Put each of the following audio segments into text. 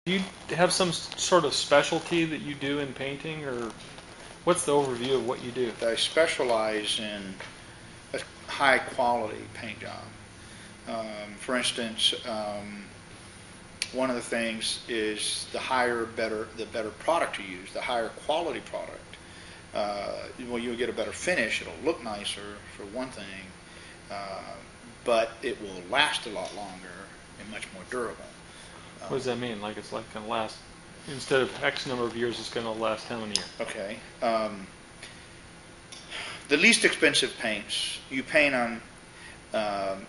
Do you have some sort of specialty that you do in painting, or what's the overview of what you do? I specialize in a high quality paint job. For instance, one of the things is the better product you use, the higher quality product. Well, you'll get a better finish. It'll look nicer for one thing, but it will last a lot longer and much more durable. What does that mean? Like it's like going to last, instead of X number of years, it's going to last how many years? Okay. The least expensive paints you paint on,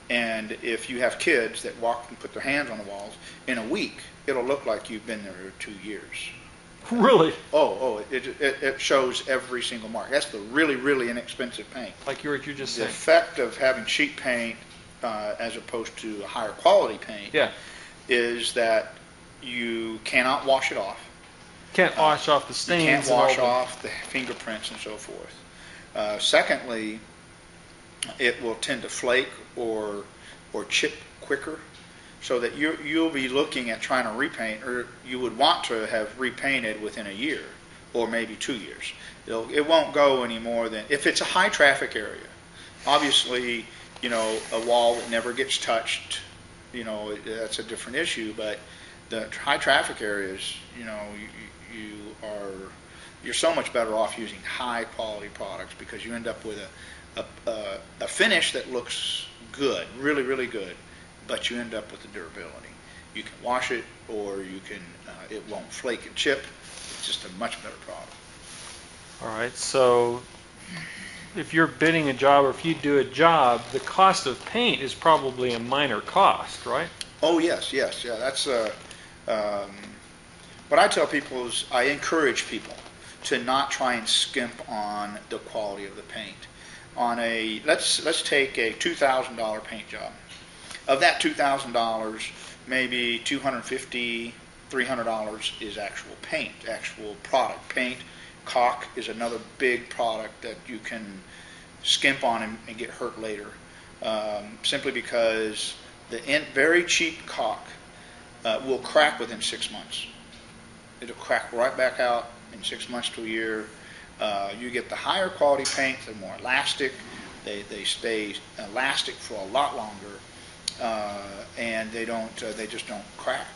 and if you have kids that walk and put their hands on the walls, in a week it'll look like you've been there 2 years. Really? It shows every single mark. That's the really, really inexpensive paint. Like you were just The saying. effect of having cheap paint as opposed to a higher quality paint is that you cannot wash it off. Can't wash off the stains. You can't wash off the fingerprints and so forth. Secondly, it will tend to flake or chip quicker, so that you'll be looking at trying to repaint, or you would want to have repainted within a year or maybe 2 years. It won't go any more than, if it's a high traffic area, obviously, a wall that never gets touched, that's a different issue. But the high traffic areas, you're so much better off using high quality products, because you end up with a finish that looks good, really, really good, but you end up with the durability. You can wash it, or it won't flake and chip. It's just a much better product. All right, so if you're bidding a job, or if you do a job, the cost of paint is probably a minor cost, right? Oh, yes. Yeah, that's what I tell people is I encourage people to not try and skimp on the quality of the paint. Let's take a $2,000 paint job. Of that $2,000, maybe $250, $300 is actual paint, actual product. Paint, caulk is another big product that you can skimp on and get hurt later, simply because the very cheap caulk will crack within 6 months. It'll crack right back out in 6 months to a year. You get the higher quality paints; they're more elastic. They stay elastic for a lot longer, and they just don't crack.